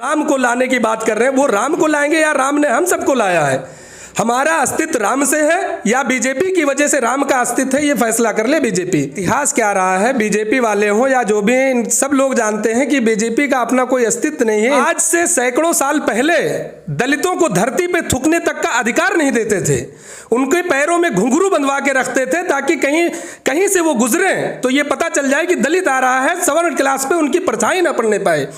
राम को लाने की बात कर रहे हैं, वो राम को लाएंगे या राम ने हम सबको लाया है? हमारा अस्तित्व राम से है या बीजेपी की वजह से राम का अस्तित्व है, ये फैसला कर ले बीजेपी। इतिहास क्या रहा है, बीजेपी वाले हों या जो भी हैं, सब लोग जानते हैं कि बीजेपी का अपना कोई अस्तित्व नहीं है। आज से सैकड़ों साल पहले दलितों को धरती पे थूकने तक का अधिकार नहीं देते थे, उनके पैरों में घुंघरू बंधवा के रखते थे ताकि कहीं से वो गुजरे तो ये पता चल जाए कि दलित आ रहा है, सवर्ण क्लास पे उनकी परछाई ना पड़ने पाए।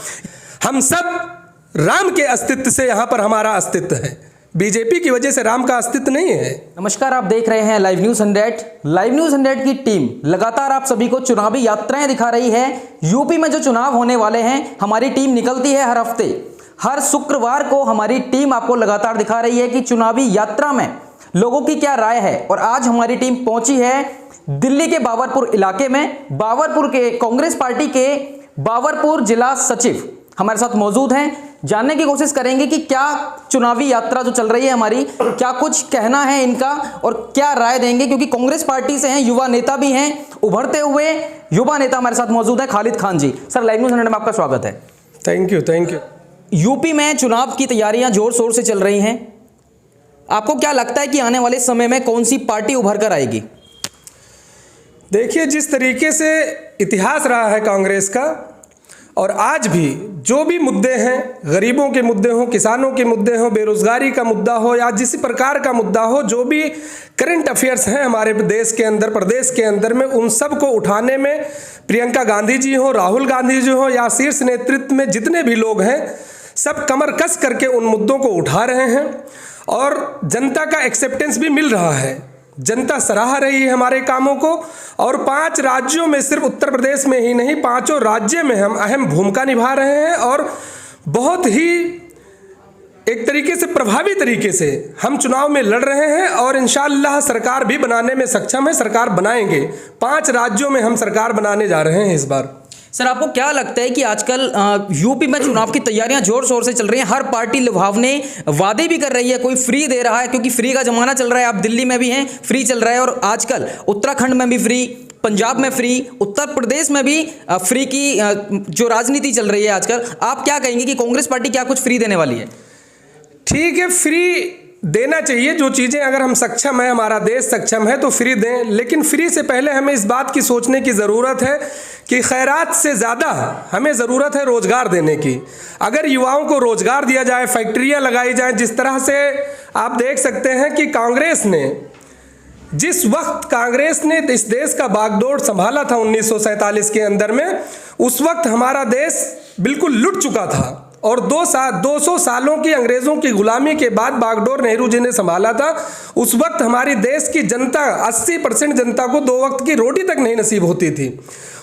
हम सब राम के अस्तित्व से यहाँ पर हमारा अस्तित्व है, बीजेपी की वजह से राम का अस्तित्व नहीं है। नमस्कार, आप देख रहे हैं लाइव न्यूज 100। लाइव न्यूज 100 की टीम लगातार आप सभी को चुनावी यात्राएं दिखा रही है। यूपी में जो चुनाव होने वाले हैं, हमारी टीम निकलती है हर हफ्ते, हर शुक्रवार को हमारी टीम आपको लगातार दिखा रही है कि चुनावी यात्रा में लोगों की क्या राय है। और आज हमारी टीम पहुंची है दिल्ली के बाबरपुर इलाके में। बाबरपुर के कांग्रेस पार्टी के बाबरपुर जिला सचिव हमारे साथ मौजूद हैं। जानने की कोशिश करेंगे कि क्या चुनावी यात्रा जो चल रही है हमारी, क्या कुछ कहना है इनका और क्या राय देंगे, क्योंकि कांग्रेस पार्टी से हैं, युवा नेता भी हैं, उभरते हुए युवा नेता हमारे साथ मौजूद है खालिद खान जी। सर, लाइव न्यूज़ 100 में आपका स्वागत है। Thank you. यूपी में चुनाव की तैयारियां जोर शोर से चल रही हैं, आपको क्या लगता है कि आने वाले समय में कौन सी पार्टी उभर कर आएगी? देखिए, जिस तरीके से इतिहास रहा है कांग्रेस का और आज भी जो भी मुद्दे हैं, गरीबों के मुद्दे हों, किसानों के मुद्दे हों, बेरोजगारी का मुद्दा हो या जिस प्रकार का मुद्दा हो, जो भी करंट अफेयर्स हैं हमारे देश के अंदर, प्रदेश के अंदर में, उन सब को उठाने में प्रियंका गांधी जी हो, राहुल गांधी जी हो या शीर्ष नेतृत्व में जितने भी लोग हैं, सब कमर कस करके उन मुद्दों को उठा रहे हैं और जनता का एक्सेप्टेंस भी मिल रहा है। जनता सराह रही है हमारे कामों को और 5 राज्यों में, सिर्फ उत्तर प्रदेश में ही नहीं, 5 राज्यों में हम अहम भूमिका निभा रहे हैं और बहुत ही एक तरीके से प्रभावी तरीके से हम चुनाव में लड़ रहे हैं और इंशाअल्लाह सरकार भी बनाने में सक्षम है, सरकार बनाएंगे। 5 राज्यों में हम सरकार बनाने जा रहे हैं इस बार। सर, आपको क्या लगता है कि आजकल यूपी में चुनाव की तैयारियां जोर शोर से चल रही हैं, हर पार्टी लुभावने वादे भी कर रही है, कोई फ्री दे रहा है, क्योंकि फ्री का जमाना चल रहा है। आप दिल्ली में भी हैं, फ्री चल रहा है और आजकल उत्तराखंड में भी फ्री, पंजाब में फ्री, उत्तर प्रदेश में भी फ्री की जो राजनीति चल रही है आजकल, आप क्या कहेंगे कि कांग्रेस पार्टी क्या कुछ फ्री देने वाली है? ठीक है, फ्री देना चाहिए। जो चीज़ें अगर हम सक्षम हैं, हमारा देश सक्षम है तो फ्री दें, लेकिन फ्री से पहले हमें इस बात की सोचने की ज़रूरत है कि खैरात से ज़्यादा हमें ज़रूरत है रोज़गार देने की। अगर युवाओं को रोज़गार दिया जाए, फैक्ट्रियाँ लगाई जाएं, जिस तरह से आप देख सकते हैं कि जिस वक्त कांग्रेस ने इस देश का बागडोर संभाला था 1947 के अंदर में, उस वक्त हमारा देश बिल्कुल लुट चुका था और 200 सालों की अंग्रेज़ों की गुलामी के बाद बागडोर नेहरू जी ने संभाला था। उस वक्त हमारी देश की जनता, 80% जनता को 2 वक्त की रोटी तक नहीं नसीब होती थी।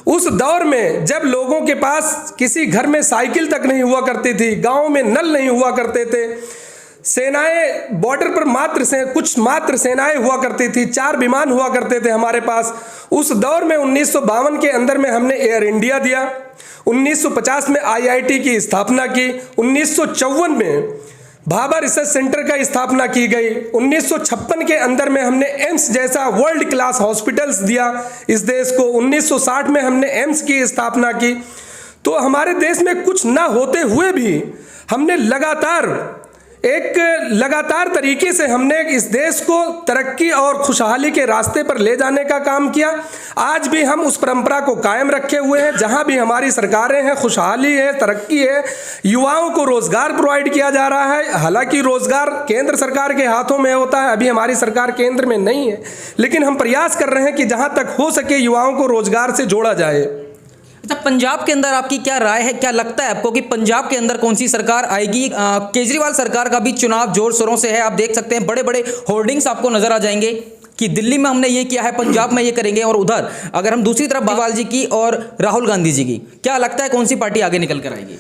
उस दौर में जब लोगों के पास किसी घर में साइकिल तक नहीं हुआ करती थी, गाँव में नल नहीं हुआ करते थे, सेनाएं बॉर्डर पर कुछ मात्र सेनाएं हुआ करती थी, 4 विमान हुआ करते थे हमारे पास। उस दौर में 1952 के अंदर में हमने एयर इंडिया दिया, 1950 में IIT की स्थापना की, 1954 में भाभा रिसर्च सेंटर का स्थापना की गई, 1956 के अंदर में हमने एम्स जैसा वर्ल्ड क्लास हॉस्पिटल्स दिया इस देश को, 1960 में हमने एम्स की स्थापना की। तो हमारे देश में कुछ ना होते हुए भी हमने लगातार तरीके से हमने इस देश को तरक्की और खुशहाली के रास्ते पर ले जाने का काम किया। आज भी हम उस परंपरा को कायम रखे हुए हैं। जहां भी हमारी सरकारें हैं, खुशहाली है, तरक्की है, युवाओं को रोजगार प्रोवाइड किया जा रहा है। हालांकि रोजगार केंद्र सरकार के हाथों में होता है, अभी हमारी सरकार केंद्र में नहीं है, लेकिन हम प्रयास कर रहे हैं कि जहां तक हो सके युवाओं को रोजगार से जोड़ा जाए। अच्छा, पंजाब के अंदर आपकी क्या राय है? क्या लगता है आपको कि पंजाब के अंदर कौन सी सरकार आएगी? केजरीवाल सरकार का भी चुनाव जोर शोरों से है, आप देख सकते हैं बड़े बड़े होर्डिंग्स आपको नजर आ जाएंगे कि दिल्ली में हमने ये किया है, पंजाब में ये करेंगे। और उधर अगर हम दूसरी तरफ केजरीवाल जी की और राहुल गांधी जी की, क्या लगता है कौन सी पार्टी आगे निकल कर आएगी?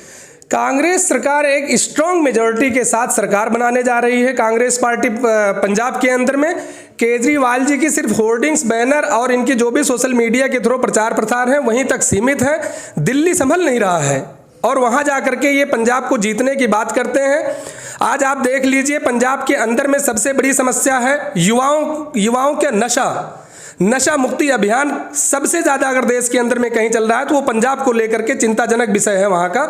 कांग्रेस सरकार एक स्ट्रॉन्ग मेजॉरिटी के साथ सरकार बनाने जा रही है। कांग्रेस पार्टी पंजाब के अंदर में केजरीवाल जी की सिर्फ होर्डिंग्स, बैनर और इनकी जो भी सोशल मीडिया के थ्रू प्रचार प्रसार है वहीं तक सीमित है। दिल्ली संभल नहीं रहा है और वहां जा करके ये पंजाब को जीतने की बात करते हैं। आज आप देख लीजिए, पंजाब के अंदर में सबसे बड़ी समस्या है युवाओं के नशा मुक्ति अभियान सबसे ज़्यादा अगर देश के अंदर में कहीं चल रहा है तो वो पंजाब को लेकर के चिंताजनक विषय है वहाँ का।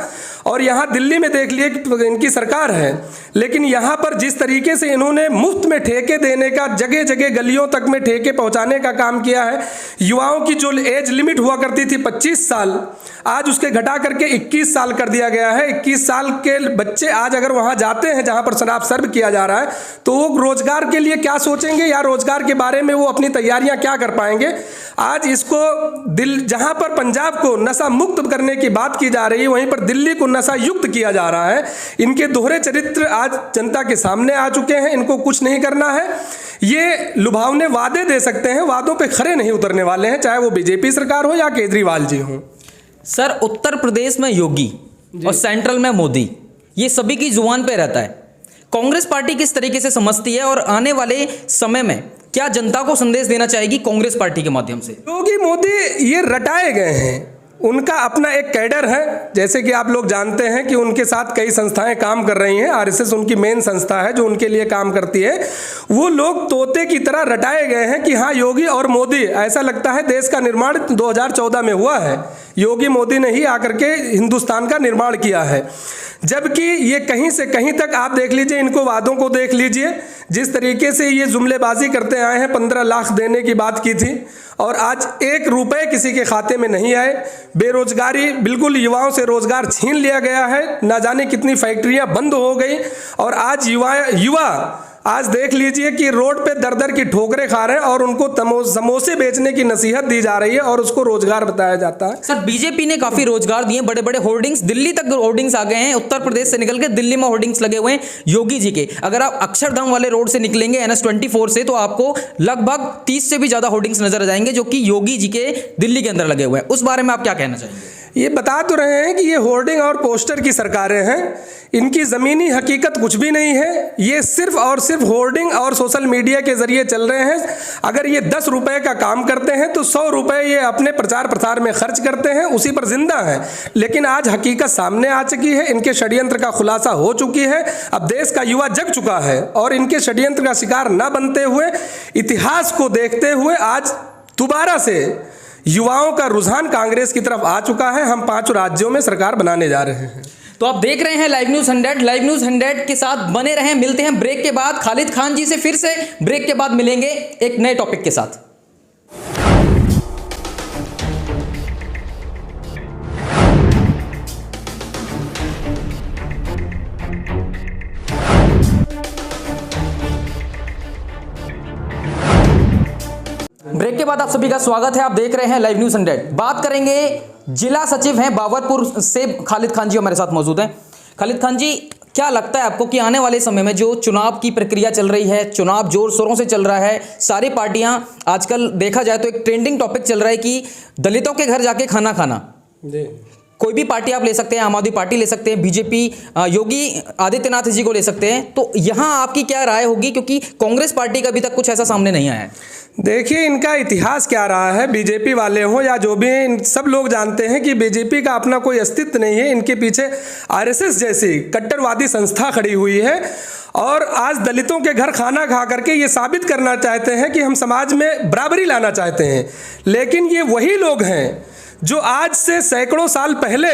और यहाँ दिल्ली में देख लिए कि इनकी सरकार है, लेकिन यहाँ पर जिस तरीके से इन्होंने मुफ्त में ठेके देने का, जगह जगह गलियों तक में ठेके पहुँचाने का काम किया है। युवाओं की जो एज लिमिट हुआ करती थी 25 साल, आज उसके घटा करके 21 साल कर दिया गया है। 21 साल के बच्चे आज अगर वहाँ जाते हैं जहाँ पर शराब सर्व किया जा रहा है तो वो रोजगार के लिए क्या सोचेंगे या रोजगार के बारे में वो अपनी तैयारियां क्या कर पाएंगे। आज इसको जहां पर पंजाब को नशा मुक्त करने की बात की जा रही है, वहीं पर दिल्ली को नशा युक्त किया जा रहा है। इनके दोहरे चरित्र आज जनता के सामने आ चुके हैं। इनको कुछ नहीं करना है। ये लुभावने वादे दे सकते हैं, वादों पे खरे नहीं उतरने वाले हैं, चाहे वो बीजेपी सरकार हो या केजरीवाल जी हो। सर, उत्तर प्रदेश में योगी और सेंट्रल में मोदी, ये सभी की जुबान पे रहता है। कांग्रेस पार्टी किस तरीके से समझती है और आने वाले समय में क्या जनता को संदेश देना चाहेगी कांग्रेस पार्टी के माध्यम से? योगी मोदी ये रटाए गए हैं, उनका अपना एक कैडर है। जैसे कि आप लोग जानते हैं कि उनके साथ कई संस्थाएं काम कर रही हैं। आरएसएस उनकी मेन संस्था है जो उनके लिए काम करती है। वो लोग तोते की तरह रटाए गए हैं कि हाँ, योगी और मोदी, ऐसा लगता है देश का निर्माण 2014 में हुआ है। योगी मोदी ने ही आकर के हिंदुस्तान का निर्माण किया है। जबकि ये कहीं से कहीं तक आप देख लीजिए, इनको वादों को देख लीजिए, जिस तरीके से ये जुमलेबाजी करते आए हैं। 15 लाख देने की बात की थी और आज 1 रुपए किसी के खाते में नहीं आए। बेरोजगारी, बिल्कुल युवाओं से रोजगार छीन लिया गया है। ना जाने कितनी फैक्ट्रियां बंद हो गई और आज युवा आज देख लीजिए कि रोड पे दर दर की ठोकरें खा रहे हैं और उनको समोसे बेचने की नसीहत दी जा रही है और उसको रोजगार बताया जाता है। सर, बीजेपी ने काफी रोजगार दिए, बड़े बड़े होर्डिंग्स दिल्ली तक होर्डिंग्स आ गए हैं। उत्तर प्रदेश से निकल के दिल्ली में होर्डिंग्स लगे हुए हैं योगी जी के। अगर आप अक्षरधाम वाले रोड से निकलेंगे NH24 से तो आपको लगभग 30 से भी ज्यादा होर्डिंग्स नजर आ जाएंगे जो कि योगी जी के दिल्ली के अंदर लगे हुए हैं। उस बारे में आप क्या कहना चाहेंगे? ये बता तो रहे हैं कि ये होर्डिंग और पोस्टर की सरकारें हैं। इनकी ज़मीनी हकीकत कुछ भी नहीं है। ये सिर्फ और सिर्फ होर्डिंग और सोशल मीडिया के ज़रिए चल रहे हैं। अगर ये 10 रुपए का काम करते हैं तो 100 रुपए ये अपने प्रचार प्रसार में खर्च करते हैं, उसी पर जिंदा है। लेकिन आज हकीकत सामने आ चुकी है, इनके षड्यंत्र का खुलासा हो चुकी है। अब देश का युवा जग चुका है और इनके षड्यंत्र का शिकार न बनते हुए, इतिहास को देखते हुए आज दोबारा से युवाओं का रुझान कांग्रेस की तरफ आ चुका है। हम 5 राज्यों में सरकार बनाने जा रहे हैं। तो आप देख रहे हैं लाइव न्यूज 100। लाइव न्यूज 100 के साथ बने रहें। मिलते हैं ब्रेक के बाद। खालिद खान जी से फिर से ब्रेक के बाद मिलेंगे एक नए टॉपिक के साथ। ब्रेक के बाद आप सभी का स्वागत है। आप देख रहे हैं लाइव न्यूज 100। बात करेंगे, जिला सचिव हैं बाबरपुर से खालिद खान जी हमारे साथ मौजूद हैं। खालिद खान जी, क्या लगता है आपको कि आने वाले समय में जो चुनाव की प्रक्रिया चल रही है, चुनाव जोर शोरों से चल रहा है, सारी पार्टियां, आजकल देखा जाए तो एक ट्रेंडिंग टॉपिक चल रहा है कि दलितों के घर जाके खाना खाना। कोई भी पार्टी आप ले सकते हैं, आम आदमी पार्टी ले सकते हैं, बीजेपी योगी आदित्यनाथ जी को ले सकते हैं। तो यहाँ आपकी क्या राय होगी, क्योंकि कांग्रेस पार्टी का अभी तक कुछ ऐसा सामने नहीं आया है? देखिए, इनका इतिहास क्या रहा है, बीजेपी वाले हों या जो भी, सब लोग जानते हैं कि बीजेपी का अपना कोई अस्तित्व नहीं है। इनके पीछे आरएसएस जैसी कट्टरवादी संस्था खड़ी हुई है और आज दलितों के घर खाना खा करके ये साबित करना चाहते हैं कि हम समाज में बराबरी लाना चाहते हैं। लेकिन ये वही लोग हैं जो आज से सैकड़ों साल पहले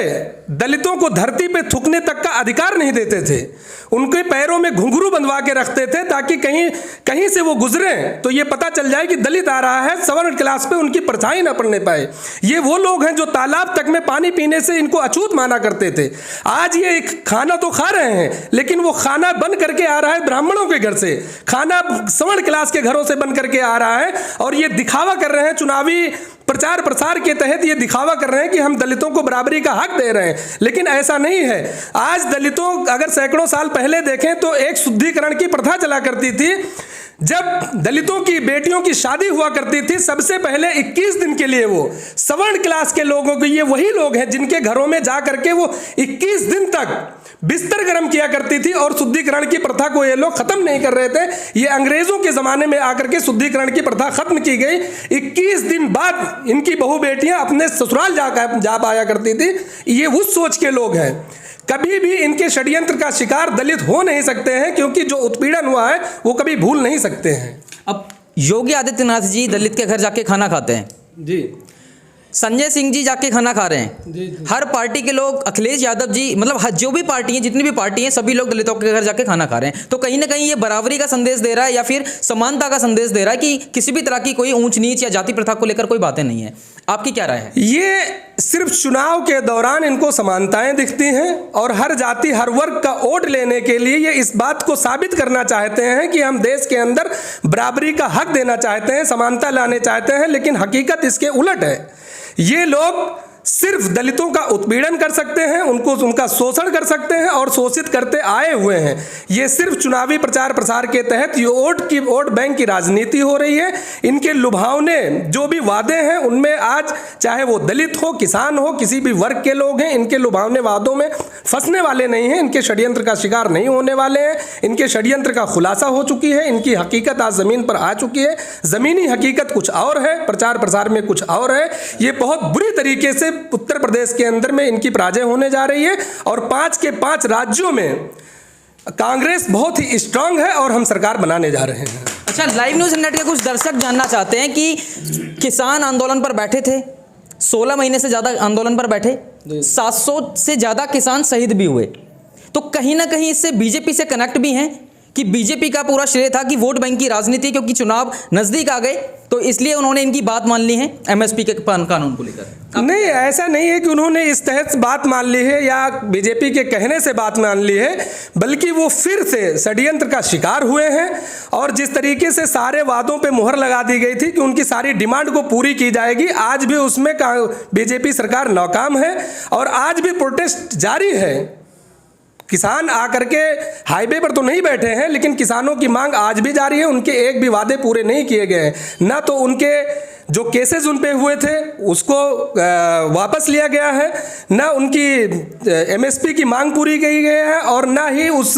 दलितों को धरती पे थूकने तक का अधिकार नहीं देते थे। उनके पैरों में घुंघरू बंधवा के रखते थे ताकि कहीं से वो गुजरे तो ये पता चल जाए कि दलित आ रहा है, सवर्ण क्लास पे उनकी परछाई ना पड़ने पाए। ये वो लोग हैं जो तालाब तक में पानी पीने से इनको अछूत माना करते थे। आज ये खाना तो खा रहे हैं, लेकिन वो खाना बन करके आ रहा है ब्राह्मणों के घर से, खाना सवर्ण क्लास के घरों से बन करके आ रहा है। और ये दिखावा कर रहे हैं, चुनावी प्रचार प्रसार के तहत ये दिखावा कर रहे हैं कि हम दलितों को बराबरी का हक दे रहे हैं, लेकिन ऐसा नहीं है। आज दलितों, अगर सैकड़ों साल पहले देखें तो एक शुद्धिकरण की प्रथा चला करती थी। जब दलितों की बेटियों की शादी हुआ करती थी, सबसे पहले 21 दिन के लिए वो सवर्ण क्लास के लोगों को, ये वही लोग हैं जिनके घरों में जा करके वो 21 दिन तक बिस्तर गर्म किया करती थी और शुद्धिकरण की प्रथा को ये लोग खत्म नहीं कर रहे थे। ये अंग्रेजों के जमाने में आकर के शुद्धिकरण की प्रथा खत्म की गई। 21 दिन बाद इनकी बहू बेटियां अपने ससुराल जा पाया करती थी। ये उस सोच के लोग हैं। कभी भी इनके षड्यंत्र का शिकार दलित हो नहीं सकते हैं, क्योंकि जो उत्पीड़न हुआ है वो कभी भूल नहीं सकते हैं। अब योगी आदित्यनाथ जी दलित के घर जाके खाना खाते हैं, जी संजय सिंह जी जाके खाना खा रहे हैं, जी हर पार्टी के लोग, अखिलेश यादव जी, मतलब जो भी पार्टी है, जितनी भी पार्टी है, सभी लोग दलितों के घर जाके खाना खा रहे हैं। तो कहीं ना कहीं ये बराबरी का संदेश दे रहा है या फिर समानता का संदेश दे रहा है कि किसी भी तरह की कोई ऊंच नीच या जाति प्रथा को लेकर कोई बातें नहीं है। आपकी क्या राय है? ये सिर्फ चुनाव के दौरान इनको समानताएं दिखती हैं और हर जाति हर वर्ग का वोट लेने के लिए ये इस बात को साबित करना चाहते हैं कि हम देश के अंदर बराबरी का हक देना चाहते हैं, समानता लाने चाहते हैं, लेकिन हकीकत इसके उलट है। ये लोग सिर्फ दलितों का उत्पीड़न कर सकते हैं, उनका शोषण कर सकते हैं और शोषित करते आए हुए हैं। ये सिर्फ चुनावी प्रचार प्रसार के तहत ये वोट बैंक की राजनीति हो रही है। इनके लुभावने जो भी वादे हैं उनमें आज चाहे वो दलित हो, किसान हो, किसी भी वर्ग के लोग हैं, इनके लुभावने वादों में फंसने वाले नहीं हैं, इनके षड्यंत्र का शिकार नहीं होने वाले हैं। इनके षड्यंत्र का खुलासा हो चुकी है, इनकी हकीकत आज जमीन पर आ चुकी है। जमीनी हकीकत कुछ और है, प्रचार प्रसार में कुछ और है। ये बहुत बुरी तरीके से उत्तर प्रदेश के अंदर में इनकी पराजय होने जा रही है और 5 के 5 राज्यों में कांग्रेस बहुत ही स्ट्रांग है और हम सरकार बनाने जा रहे हैं। अच्छा, लाइव न्यूज़ इंडिया के कुछ दर्शक जानना चाहते हैं कि किसान आंदोलन पर बैठे थे, 16 महीने से ज़्यादा आंदोलन पर बैठे, 700 से ज़्यादा किसान शहीद भी हुए, तो कहीं ना कहीं इससे बीजेपी से कनेक्ट भी हैं कि बीजेपी का पूरा श्रेय था कि वोट बैंक की राजनीति, क्योंकि चुनाव नज़दीक आ गए तो इसलिए उन्होंने इनकी बात मान ली है एमएसपी के कानून को लेकर? नहीं, ऐसा नहीं है कि उन्होंने इस तहत बात मान ली है या बीजेपी के कहने से बात मान ली है, बल्कि वो फिर से षड्यंत्र का शिकार हुए हैं। और जिस तरीके से सारे वादों पे मुहर लगा दी गई थी कि उनकी सारी डिमांड को पूरी की जाएगी, आज भी उसमें बीजेपी सरकार नाकाम है और आज भी प्रोटेस्ट जारी है। किसान आकर के हाईवे पर तो नहीं बैठे हैं, लेकिन किसानों की मांग आज भी जारी है। उनके एक भी वादे पूरे नहीं किए गए हैं। ना तो उनके जो केसेस उन पे हुए थे उसको वापस लिया गया है, ना उनकी एमएसपी की मांग पूरी की गई है, और ना ही उस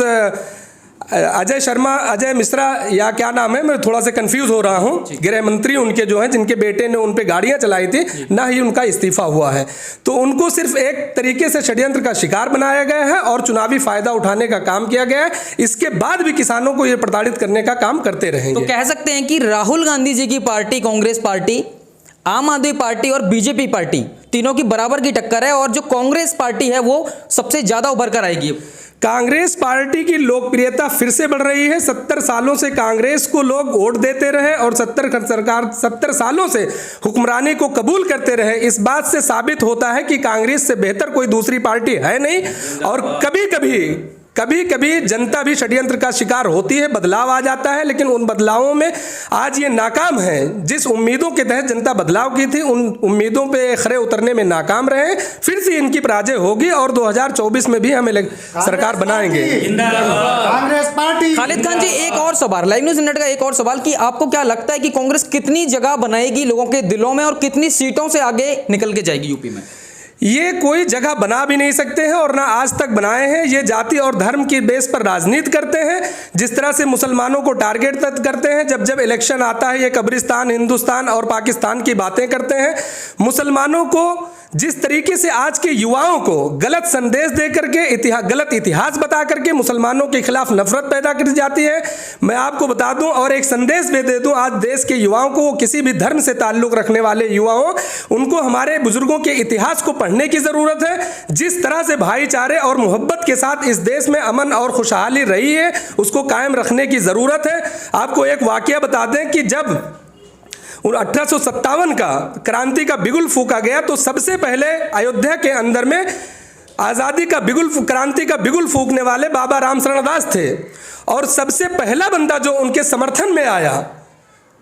अजय मिश्रा या क्या नाम है, मैं थोड़ा सा कंफ्यूज हो रहा हूँ, गृह मंत्री उनके जो हैं, जिनके बेटे ने उन पे गाड़ियाँ चलाई थी, ना ही उनका इस्तीफा हुआ है। तो उनको सिर्फ एक तरीके से षड्यंत्र का शिकार बनाया गया है और चुनावी फायदा उठाने का काम किया गया है। इसके बाद भी किसानों को ये प्रताड़ित करने का काम करते रहेंगे। तो कह सकते हैं कि राहुल गांधी जी की पार्टी, कांग्रेस पार्टी, आम आदमी पार्टी और बीजेपी पार्टी, तीनों की बराबर की टक्कर है और जो कांग्रेस पार्टी है वो सबसे ज्यादा उभर कर आएगी। कांग्रेस पार्टी की लोकप्रियता फिर से बढ़ रही है। 70 सालों से कांग्रेस को लोग वोट देते रहे और 70 सालों से हुक्मरानी को कबूल करते रहे। इस बात से साबित होता है कि कांग्रेस से बेहतर कोई दूसरी पार्टी है नहीं। और कभी कभी जनता भी षड्यंत्र का शिकार होती है, बदलाव आ जाता है, लेकिन उन बदलावों में आज ये नाकाम है। जिस उम्मीदों के तहत जनता बदलाव की थी, उन उम्मीदों पे खरे उतरने में नाकाम रहे। फिर से इनकी पराजय होगी और 2024 में भी हम सरकार बनाएंगे। कांग्रेस पार्टी। खालिद खान जी, एक और सवाल, लाइव न्यूज़ इंडिया का एक और सवाल कि आपको क्या लगता है कि कांग्रेस कितनी जगह बनाएगी लोगों के दिलों में और कितनी सीटों से आगे निकल के जाएगी यूपी में? ये कोई जगह बना भी नहीं सकते हैं और ना आज तक बनाए हैं। ये जाति और धर्म की बेस पर राजनीति करते हैं। जिस तरह से मुसलमानों को टारगेट करते हैं, जब इलेक्शन आता है ये कब्रिस्तान, हिंदुस्तान और पाकिस्तान की बातें करते हैं। मुसलमानों को जिस तरीके से आज के युवाओं को गलत संदेश दे करके गलत इतिहास बता करके मुसलमानों के खिलाफ नफरत पैदा की जाती है। मैं आपको बता दूं और एक संदेश भी दे दूं, आज देश के युवाओं को, किसी भी धर्म से ताल्लुक़ रखने वाले युवाओं, उनको हमारे बुजुर्गों के इतिहास को पढ़ने की ज़रूरत है। जिस तरह से भाईचारे और मोहब्बत के साथ इस देश में अमन और खुशहाली रही है, उसको कायम रखने की ज़रूरत है। आपको एक वाक़या बता दें कि जब 1857 का क्रांति का बिगुल फूका गया तो सबसे पहले अयोध्या के अंदर में आज़ादी का क्रांति का बिगुल फूकने वाले बाबा रामशरण दास थे। और सबसे पहला बंदा जो उनके समर्थन में आया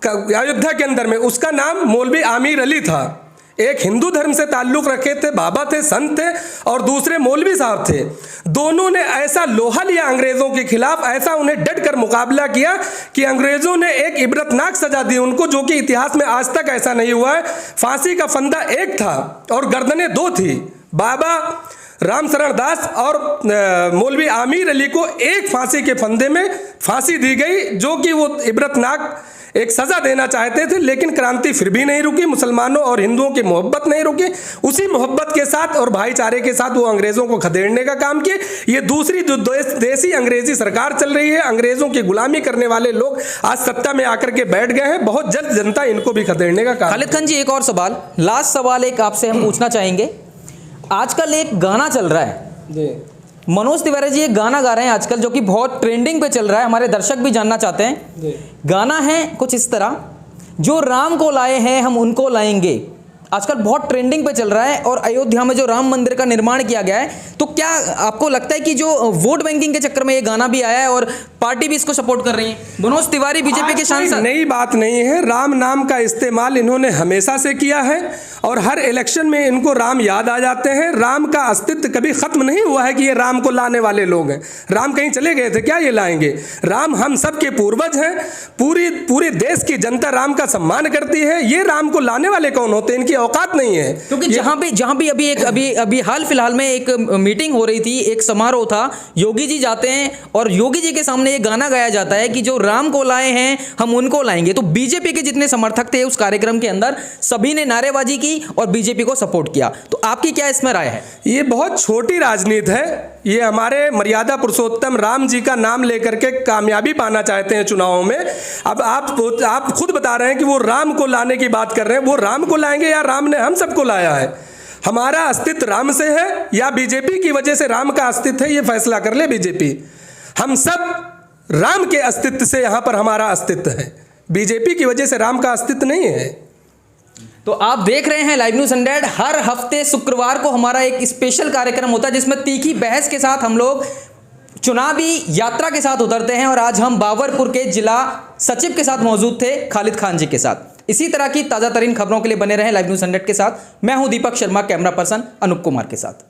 अयोध्या के अंदर में, उसका नाम मौलवी आमिर अली था। एक हिंदू धर्म से ताल्लुक़ रखे थे, बाबा थे, संत थे, और दूसरे मौलवी साहब थे। दोनों ने ऐसा लोहा लिया अंग्रेज़ों के खिलाफ, ऐसा उन्हें डट कर मुकाबला किया कि अंग्रेज़ों ने एक इबरतनाक सज़ा दी उनको, जो कि इतिहास में आज तक ऐसा नहीं हुआ है। फांसी का फंदा एक था और गर्दनें दो थी। बाबा रामशरण दास और मौलवी आमिर अली को एक फांसी के फंदे में फांसी दी गई, जो कि वो इबरतनाक एक सजा देना चाहते थे, लेकिन क्रांति फिर भी नहीं रुकी। मुसलमानों और हिंदुओं की मोहब्बत नहीं रुकी। उसी मोहब्बत के साथ और भाईचारे के साथ वो अंग्रेजों को खदेड़ने का काम किए। ये दूसरी जो देसी अंग्रेजी सरकार चल रही है, अंग्रेजों की गुलामी करने वाले लोग आज सत्ता में आकर के बैठ गए हैं। बहुत जल्द जनता इनको भी खदेड़ने का काम। खालिद खान जी, एक और सवाल, लास्ट सवाल एक आपसे हम पूछना चाहेंगे। आजकल एक गाना चल रहा है, मनोज तिवारी जी एक गाना गा रहे हैं आजकल, जो कि बहुत ट्रेंडिंग पे चल रहा है, हमारे दर्शक भी जानना चाहते हैं। गाना है कुछ इस तरह, जो राम को लाए हैं हम उनको लाएंगे। आजकल बहुत ट्रेंडिंग पे चल रहा है, और अयोध्या में जो राम मंदिर का निर्माण किया गया है, तो क्या आपको लगता है कि जो वोट बैंकिंग के चक्कर में ये गाना भी आया है और पार्टी भी इसको सपोर्ट कर रही है? मनोज तिवारी बीजेपी के सांसद। नई बात नहीं है, राम नाम का इस्तेमाल इन्होंने हमेशा से किया है और हर इलेक्शन में इनको राम याद आ जाते हैं। राम का अस्तित्व कभी खत्म नहीं हुआ है कि ये राम को लाने वाले लोग हैं। राम कहीं चले गए थे क्या? ये लाएंगे। राम हम सब के पूर्वज हैं। पूरे देश की जनता राम का सम्मान करती है। ये राम को लाने वाले कौन होते हैं? इनकी औकात नहीं है। क्योंकि जहां भी अभी हाल फिलहाल में एक मीटिंग हो रही थी, एक समारोह था, योगी जी जाते हैं और योगी जी के सामने ये गाना गाया जाता है कि जो राम को लाए हैं हम उनको लाएंगे। तो बीजेपी के जितने समर्थक थे उस कार्यक्रम के अंदर, सभी ने नारेबाजी की और बीजेपी को सपोर्ट किया। तो आपकी क्या इसमें राय है? ये बहुत छोटी राजनीति है। ये हमारे मर्यादा पुरुषोत्तम राम जी का नाम लेकर के कामयाबी पाना चाहते हैं चुनावों में। अब आप खुद बता रहे हैं कि वो राम को लाने की बात कर रहे हैं। वो राम को लाएंगे या राम ने हम सबको लाया है? हमारा अस्तित्व राम से है या बीजेपी की वजह से राम का अस्तित्व है? ये फैसला कर ले बीजेपी। हम सब राम के अस्तित्व से यहाँ पर हमारा अस्तित्व है। बीजेपी की वजह से राम का अस्तित्व नहीं है। तो आप देख रहे हैं लाइव न्यूज़ 100। हर हफ्ते शुक्रवार को हमारा एक स्पेशल कार्यक्रम होता है, जिसमें तीखी बहस के साथ हम लोग चुनावी यात्रा के साथ उतरते हैं। और आज हम बाबरपुर के जिला सचिव के साथ मौजूद थे, खालिद खान जी के साथ। इसी तरह की ताज़ा तरीन खबरों के लिए बने रहें लाइव न्यूज़ 100 के साथ। मैं हूं दीपक शर्मा, कैमरा पर्सन अनूप कुमार के साथ।